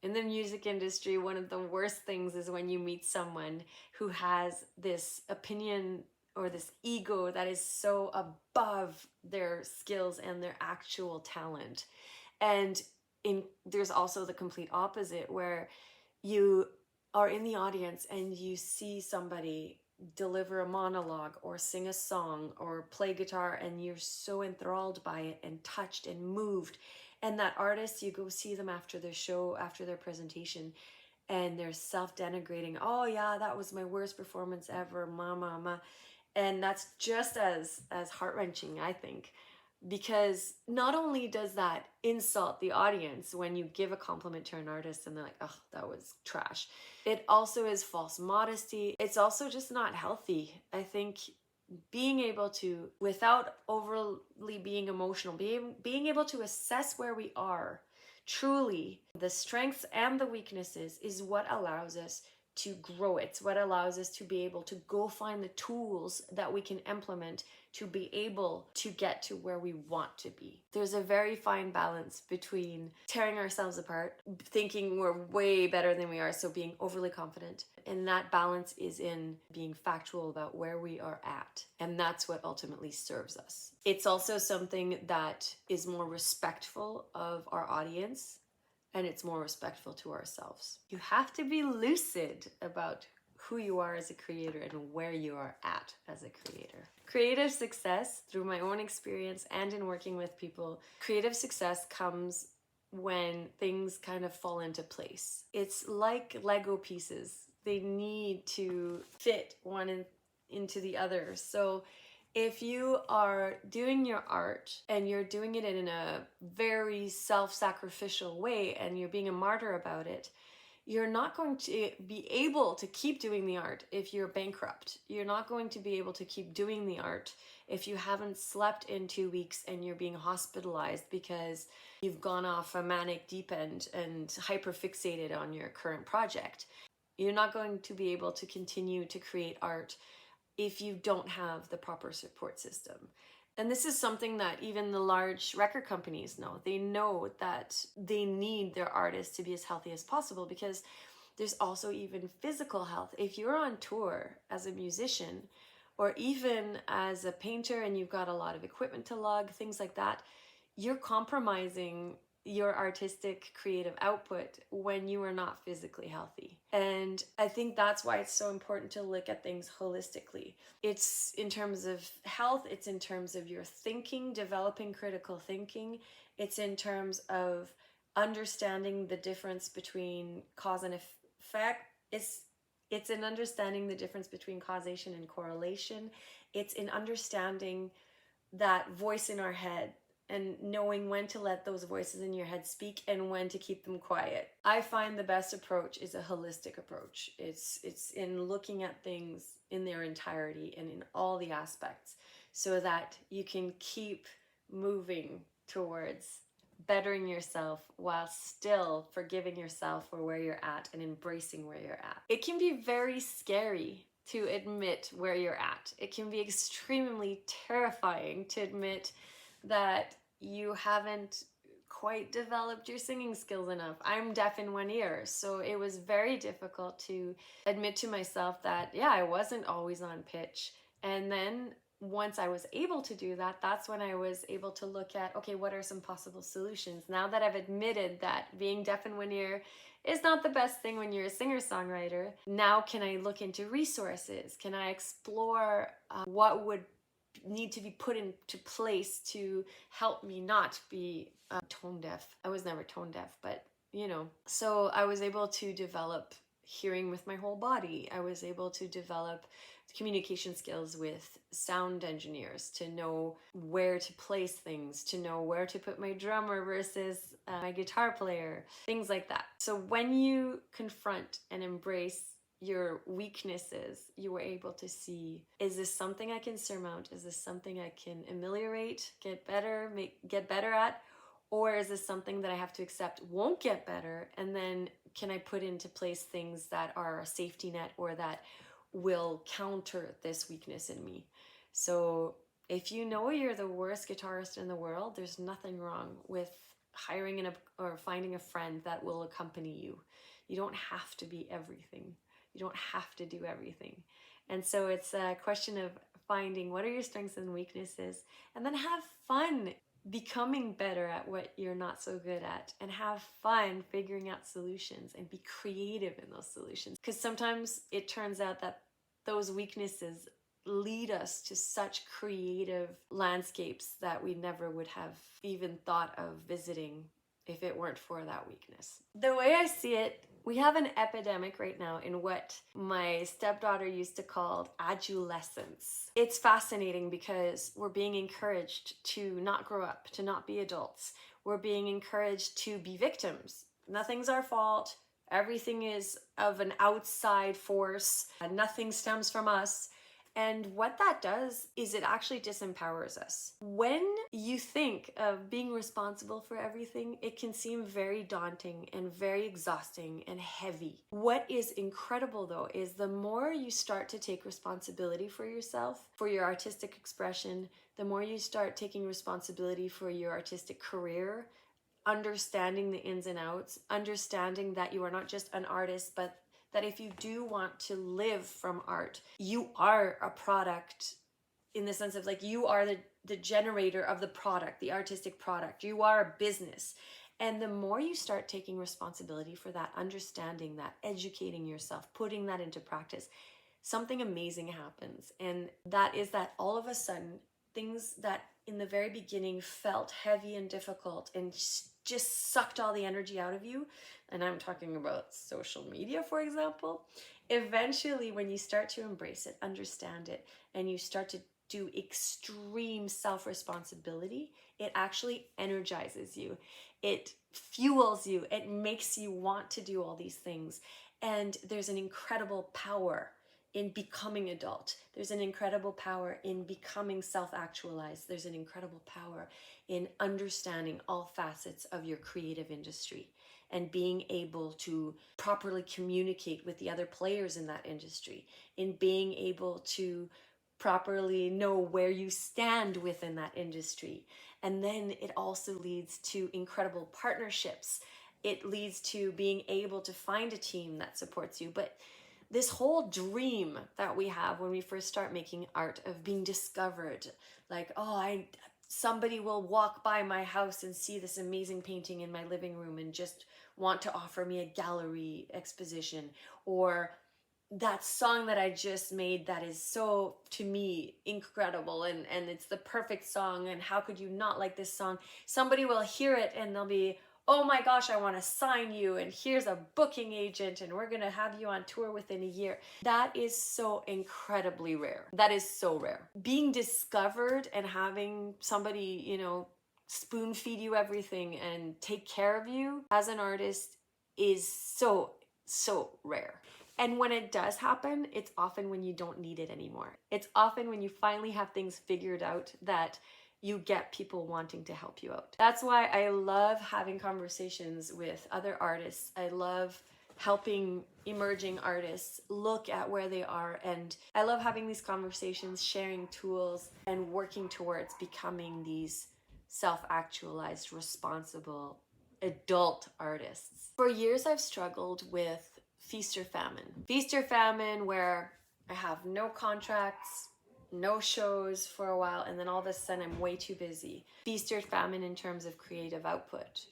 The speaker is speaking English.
In the music industry, one of the worst things is when you meet someone who has this opinion or this ego that is so above their skills and their actual talent. And there's also the complete opposite, where you are in the audience and you see somebody deliver a monologue or sing a song or play guitar, and you're so enthralled by it and touched and moved. And that artist, you go see them after their show, after their presentation, and they're self-denigrating. Oh yeah, that was my worst performance ever, ma. And that's just as heart-wrenching, I think, because not only does that insult the audience when you give a compliment to an artist and they're like, oh, that was trash, it also is false modesty. It's also just not healthy. I think being able to, without overly being emotional, being able to assess where we are, truly the strengths and the weaknesses, is what allows us to grow. It's what allows us to be able to go find the tools that we can implement to be able to get to where we want to be. There's a very fine balance between tearing ourselves apart, thinking we're way better than we are, so being overly confident, and that balance is in being factual about where we are at, and that's what ultimately serves us. It's also something that is more respectful of our audience, and it's more respectful to ourselves. You have to be lucid about who you are as a creator and where you are at as a creator. Creative success, through my own experience and in working with people, creative success comes when things kind of fall into place. It's like Lego pieces. They need to fit one into the other. So if you are doing your art and you're doing it in a very self-sacrificial way and you're being a martyr about it, you're not going to be able to keep doing the art if you're bankrupt. You're not going to be able to keep doing the art if you haven't slept in 2 weeks and you're being hospitalized because you've gone off a manic deep end and hyperfixated on your current project. You're not going to be able to continue to create art if you don't have the proper support system. And this is something that even the large record companies know. They know that they need their artists to be as healthy as possible, because there's also even physical health. If you're on tour as a musician, or even as a painter and you've got a lot of equipment to lug, things like that, you're compromising your artistic creative output when you are not physically healthy. And I think that's why it's so important to look at things holistically. It's in terms of health, it's in terms of your thinking, developing critical thinking, it's in terms of understanding the difference between cause and effect. It's in understanding the difference between causation and correlation. It's in understanding that voice in our head and knowing when to let those voices in your head speak and when to keep them quiet. I find the best approach is a holistic approach. It's in looking at things in their entirety and in all the aspects, so that you can keep moving towards bettering yourself while still forgiving yourself for where you're at and embracing where you're at. It can be very scary to admit where you're at. It can be extremely terrifying to admit that you haven't quite developed your singing skills enough. I'm deaf in one ear, so it was very difficult to admit to myself that, yeah, I wasn't always on pitch. And then once I was able to do that, that's when I was able to look at, okay, what are some possible solutions? Now that I've admitted that being deaf in one ear is not the best thing when you're a singer-songwriter, now can I look into resources? Can I explore what would need to be put into place to help me not be tone deaf? I was never tone deaf, but you know. So I was able to develop hearing with my whole body. I was able to develop communication skills with sound engineers, to know where to place things, to know where to put my drummer versus my guitar player, things like that. So when you confront and embrace your weaknesses, you were able to see, is this something I can surmount? Is this something I can ameliorate, get better at? Or is this something that I have to accept won't get better? And then can I put into place things that are a safety net or that will counter this weakness in me? So if you know you're the worst guitarist in the world, there's nothing wrong with hiring or finding a friend that will accompany you. You don't have to be everything. You don't have to do everything. And so it's a question of finding what are your strengths and weaknesses, and then have fun becoming better at what you're not so good at, and have fun figuring out solutions and be creative in those solutions. Because sometimes it turns out that those weaknesses lead us to such creative landscapes that we never would have even thought of visiting if it weren't for that weakness. The way I see it, we have an epidemic right now in what my stepdaughter used to call adolescence. It's fascinating because we're being encouraged to not grow up, to not be adults. We're being encouraged to be victims. Nothing's our fault. Everything is of an outside force. Nothing stems from us. And what that does is it actually disempowers us. When you think of being responsible for everything, it can seem very daunting and very exhausting and heavy. What is incredible though is the more you start to take responsibility for yourself, for your artistic expression, the more you start taking responsibility for your artistic career, understanding the ins and outs, understanding that you are not just an artist, but that if you do want to live from art, you are a product, in the sense of like you are the generator of the product, the artistic product. You are a business. And the more you start taking responsibility for that, understanding that, educating yourself, putting that into practice, something amazing happens. And that is that all of a sudden, things that in the very beginning felt heavy and difficult and just sucked all the energy out of you, and I'm talking about social media, for example, eventually when you start to embrace it, understand it, and you start to do extreme self-responsibility, it actually energizes you. It fuels you. It makes you want to do all these things. And there's an incredible power in becoming adult. There's an incredible power in becoming self-actualized. There's an incredible power in understanding all facets of your creative industry and being able to properly communicate with the other players in that industry, in being able to properly know where you stand within that industry. And then it also leads to incredible partnerships. It leads to being able to find a team that supports you. But this whole dream that we have when we first start making art of being discovered, like, oh, somebody will walk by my house and see this amazing painting in my living room and just want to offer me a gallery exposition, or that song that I just made that is so, to me, incredible, and it's the perfect song, and how could you not like this song? Somebody will hear it and they'll be, oh my gosh, I want to sign you, and here's a booking agent, and we're gonna have you on tour within a year. That is so incredibly rare. That is so rare. Being discovered and having somebody, spoon feed you everything and take care of you as an artist is so, so rare. And when it does happen, it's often when you don't need it anymore. It's often when you finally have things figured out that you get people wanting to help you out. That's why I love having conversations with other artists. I love helping emerging artists look at where they are. And I love having these conversations, sharing tools, and working towards becoming these self-actualized, responsible adult artists. For years, I've struggled with feast or famine. Feast or famine, where I have no contracts, no shows for a while, and then all of a sudden I'm way too busy. Feast or famine in terms of creative output.